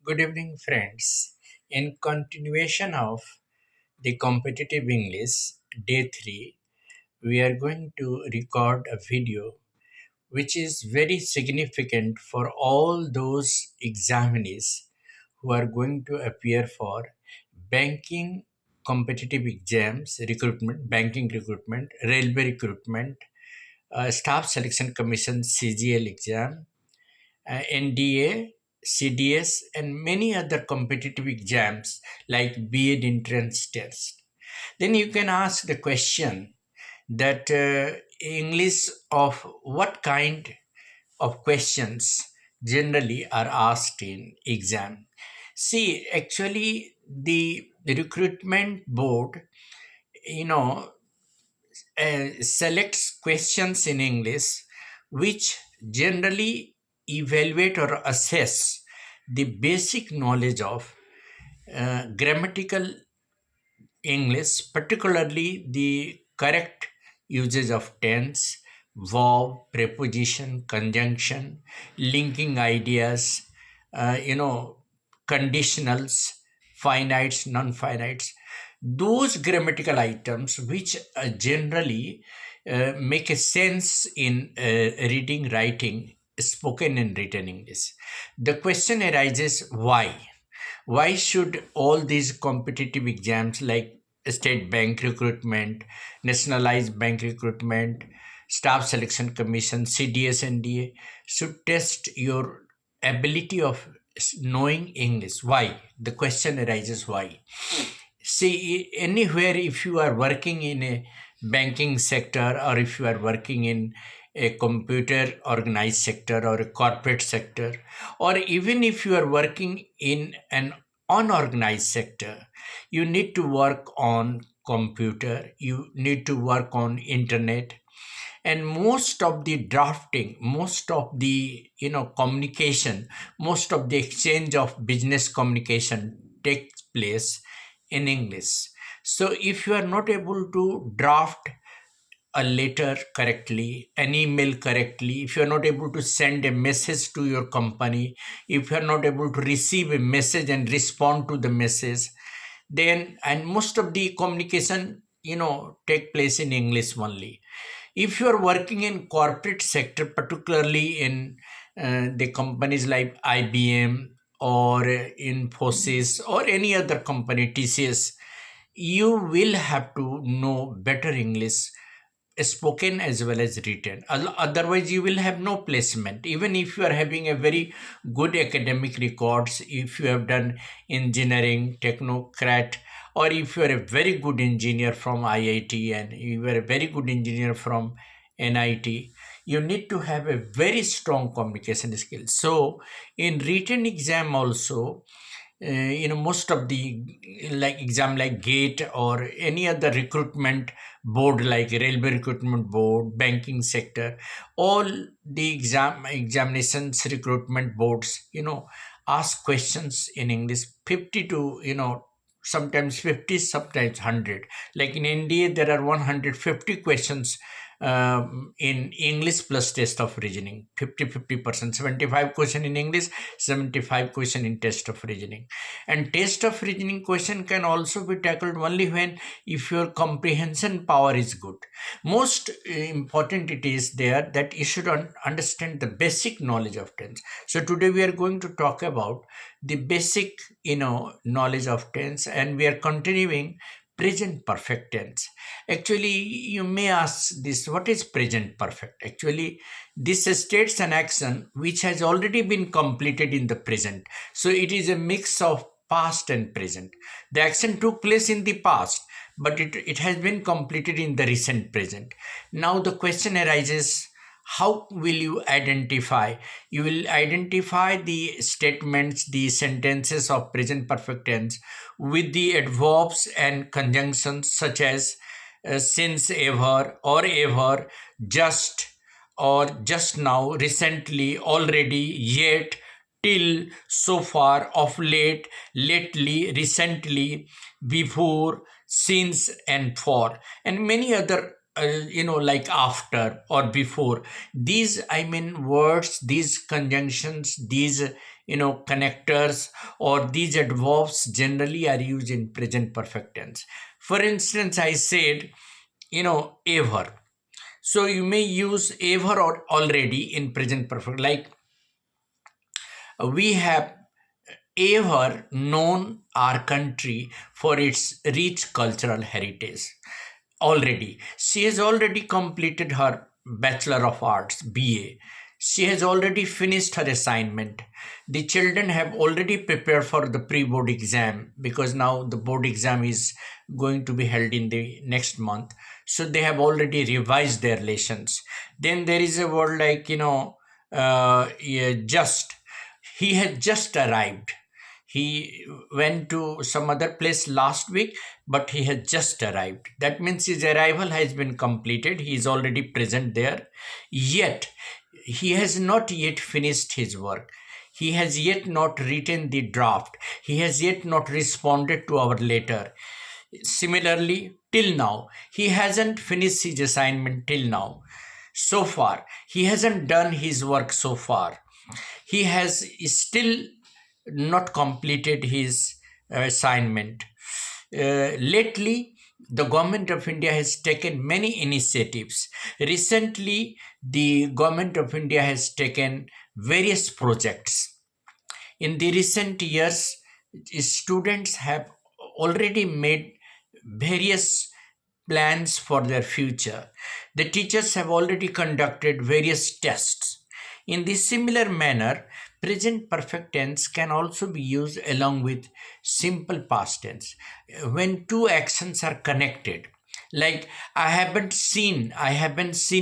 Good evening, friends. In continuation of the competitive English, day 3, we are going to record a video which is very significant for all those examinees who are going to appear for banking competitive exams, recruitment, banking recruitment, railway recruitment, staff selection commission CGL exam, NDA, CDS, and many other competitive exams like B.Ed entrance test. Then you can ask the question that English of what kind of questions generally are asked in exam. See, actually, the recruitment board, you know, selects questions in English which generally evaluate or assess the basic knowledge of grammatical English, particularly the correct usage of tense, verb, preposition, conjunction, linking ideas, conditionals, finites, non-finites. Those grammatical items which generally make a sense in reading, writing, spoken and written English. The question arises why? Why should all these competitive exams like state bank recruitment, nationalized bank recruitment, staff selection commission, CDS, NDA should test your ability of knowing English? Why? The question arises why. See, anywhere if you are working in a banking sector or if you are working in a computer organized sector or a corporate sector, or even if you are working in an unorganized sector, you need to work on computer, you need to work on internet, and most of the drafting, most of the communication, most of the exchange of business communication takes place in English. So if you are not able to draft a letter correctly, an email correctly, if you are not able to send a message to your company, if you are not able to receive a message and respond to the message, then and most of the communication take place in English only. If you are working in corporate sector, particularly in the companies like IBM or Infosys or any other company, TCS, you will have to know better English, spoken as well as written. Otherwise you will have no placement. Even if you are having a very good academic records, if you have done engineering, technocrat, or if you are a very good engineer from IIT and you are a very good engineer from NIT, you need to have a very strong communication skills. So in written exam also, most of the like exam like GATE or any other recruitment board like railway recruitment board, banking sector, all the examinations recruitment boards ask questions in English 50 to sometimes 50, sometimes 100. Like in India there are 150 questions in English plus test of reasoning, 50-50%, 75 question in English, 75 question in test of reasoning. And test of reasoning question can also be tackled only when if your comprehension power is good. Most important it is there that you should understand the basic knowledge of tense. So today we are going to talk about the basic knowledge of tense, and we are continuing present perfect tense. Actually, you may ask this, what is present perfect? Actually, this states an action which has already been completed in the present. So it is a mix of past and present. The action took place in the past, but it has been completed in the recent present. Now the question arises, how will you identify? You will identify the statements, the sentences of present perfect tense with the adverbs and conjunctions such as since, ever, or ever, just, or just now, recently, already, yet, till, so far, of late, lately, recently, before, since, and for, and many other like after or before. These, I mean, words, these conjunctions, these, connectors, or these adverbs generally are used in present perfect tense. For instance, I said, ever. So you may use ever or already in present perfect. Like, we have ever known our country for its rich cultural heritage. Already, she has already completed her Bachelor of Arts, BA. She has already finished her assignment. The children have already prepared for the pre board exam, because now the board exam is going to be held in the next month. So they have already revised their lessons. Then there is a word like, yeah, just. He had just arrived. He went to some other place last week, but he has just arrived. That means his arrival has been completed. He is already present there. Yet, he has not yet finished his work. He has yet not written the draft. He has yet not responded to our letter. Similarly, till now, he hasn't finished his assignment till now. So far, he hasn't done his work so far. He has still not completed his assignment. Lately, the government of India has taken many initiatives. Recently, the government of India has taken various projects. In the recent years, students have already made various plans for their future. The teachers have already conducted various tests. In this similar manner, present perfect tense can also be used along with simple past tense when two actions are connected. Like, I haven't seen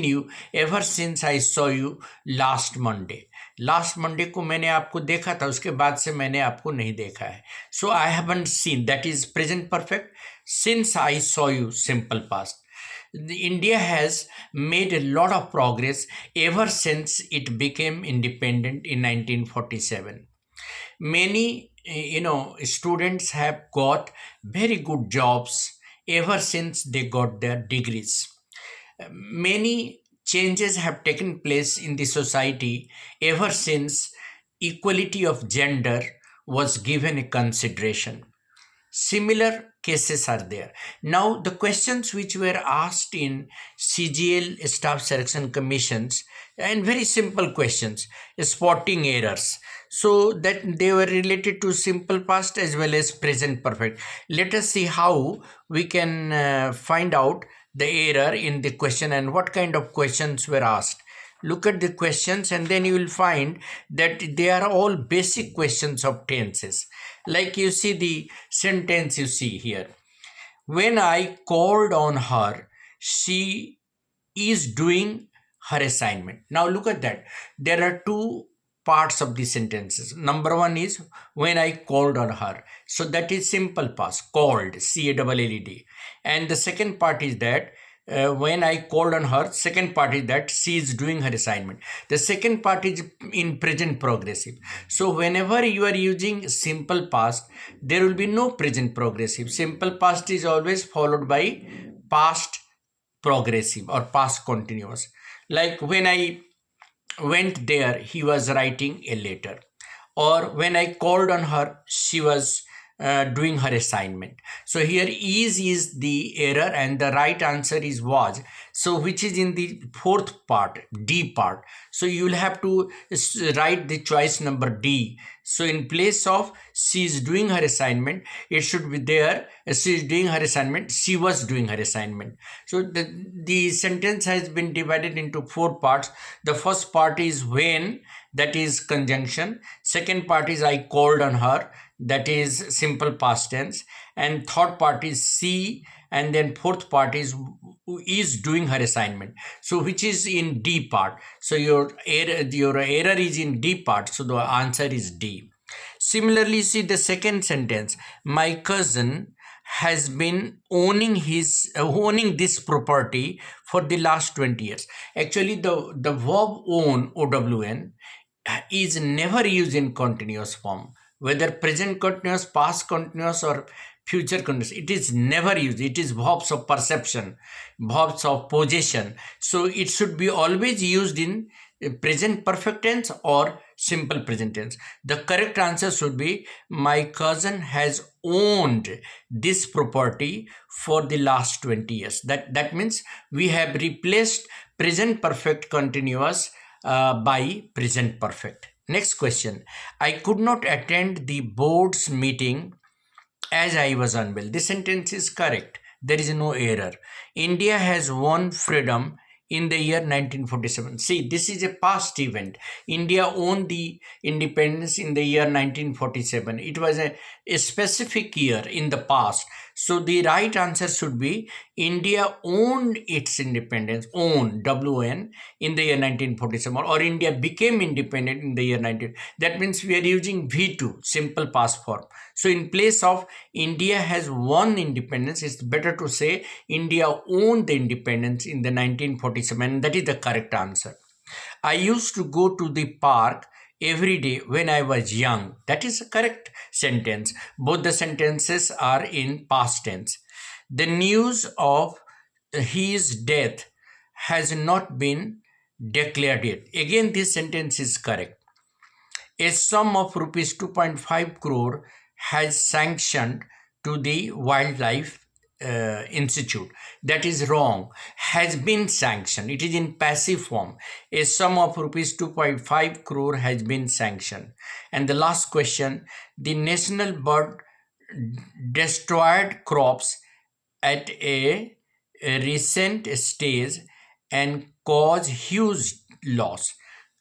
you ever since I saw you last Monday. Last Monday को मैंने आपको देखा था, उसके बाद से मैंने आपको नहीं देखा है. So I haven't seen, that is present perfect. Since I saw you, simple past. India has made a lot of progress ever since it became independent in 1947. Many, students have got very good jobs ever since they got their degrees. Many changes have taken place in the society ever since equality of gender was given a consideration. Similar cases are there. Now, the questions which were asked in CGL staff selection commissions, and very simple questions, spotting errors. So that they were related to simple past as well as present perfect. Let us see how we can find out the error in the question and what kind of questions were asked. Look at the questions and then you will find that they are all basic questions of tenses. Like, you see the sentence you see here. When I called on her, she is doing her assignment. Now look at that. There are two parts of the sentences. Number one is when I called on her. So that is simple past, called, C-A-L-L-E-D. And the second part is that when I called on her, second part is that she is doing her assignment. The second part is in present progressive. So whenever you are using simple past, there will be no present progressive. Simple past is always followed by past progressive or past continuous. Like, when I went there, he was writing a letter. Or when I called on her, she was doing her assignment. So here is the error and the right answer is was. So which is in the fourth part, D part. So you will have to write the choice number D. So in place of she is doing her assignment, it should be there, she is doing her assignment, she was doing her assignment. So the sentence has been divided into four parts. The first part is when, that is conjunction. Second part is I called on her, that is simple past tense. And third part is she, and then fourth part is doing her assignment. So which is in D part. So your error is in D part. So the answer is D. Similarly, see the second sentence. My cousin has been owning this property for the last 20 years. Actually, the verb own, OWN, is never used in continuous form, whether present continuous, past continuous, or future continuous. It is never used. It is verbs of perception, verbs of possession. So it should be always used in present perfect tense or simple present tense. The correct answer should be, my cousin has owned this property for the last 20 years. That means we have replaced present perfect continuous by present perfect. Next question. I could not attend the board's meeting as I was unwell. This sentence is correct. There is no error. India has won freedom in the year 1947. See, this is a past event. India won the independence in the year 1947. It was a specific year in the past. So the right answer should be, India owned its independence, own, W-O-N, in the year 1947, or India became independent in the year 19. That means we are using V2, simple past form. So in place of India has won independence, it's better to say India owned the independence in the 1947. That is the correct answer. I used to go to the park every day when I was young. That is a correct sentence. Both the sentences are in past tense. The news of his death has not been declared yet. Again, this sentence is correct. A sum of rupees 2.5 crore has sanctioned to the Wildlife Institute. That is wrong. Has been sanctioned. It is in passive form. A sum of rupees 2.5 crore has been sanctioned. And the last question, the national bird destroyed crops at a recent stage and caused huge loss.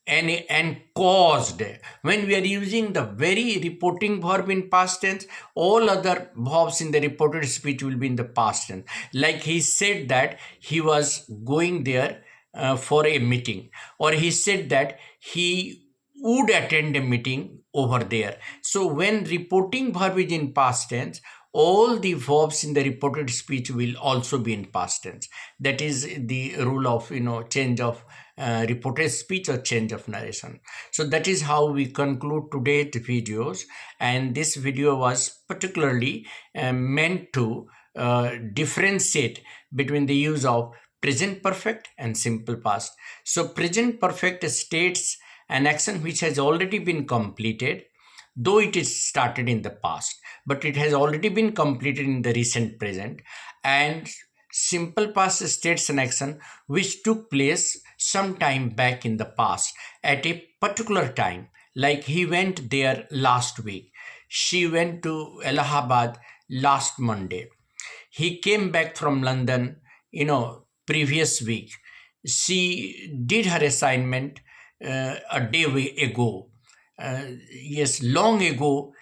And caused, when we are using the very reporting verb in past tense, all other verbs in the reported speech will be in the past tense. Like he said that he was going there for a meeting, or he said that he would attend a meeting over there. So when reporting verb is in past tense, all the verbs in the reported speech will also be in past tense. That is the rule of change of reported speech or change of narration. So that is how we conclude today's videos, and this video was particularly meant to differentiate between the use of present perfect and simple past. So present perfect states an action which has already been completed, though it is started in the past, but it has already been completed in the recent present. And simple past states an action which took place some time back in the past at a particular time. Like he went there last week, she went to Allahabad last Monday, he came back from London previous week, she did her assignment a day ago. Yes, long ago,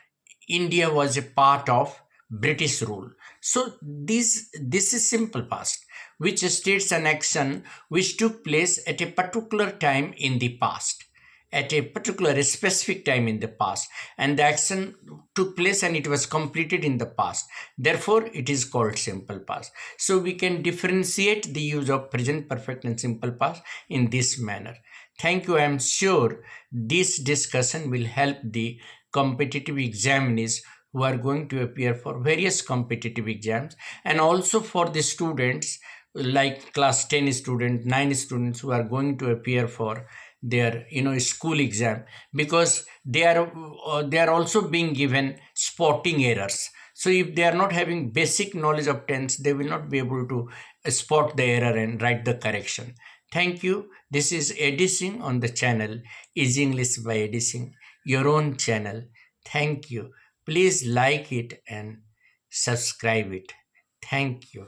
India was a part of British rule. So this is simple past, which states an action which took place at a particular time in the past, at a particular specific time in the past, and the action took place and it was completed in the past. Therefore, it is called simple past. So we can differentiate the use of present perfect and simple past in this manner. Thank you. I am sure this discussion will help the competitive examinees who are going to appear for various competitive exams, and also for the students like class 10 students, 9 students who are going to appear for their school exam, because they are also being given spotting errors. So if they are not having basic knowledge of tense, they will not be able to spot the error and write the correction. Thank you. This is Edising on the channel Easy English by Edising, your own channel. Thank you. Please like it and subscribe it. Thank you.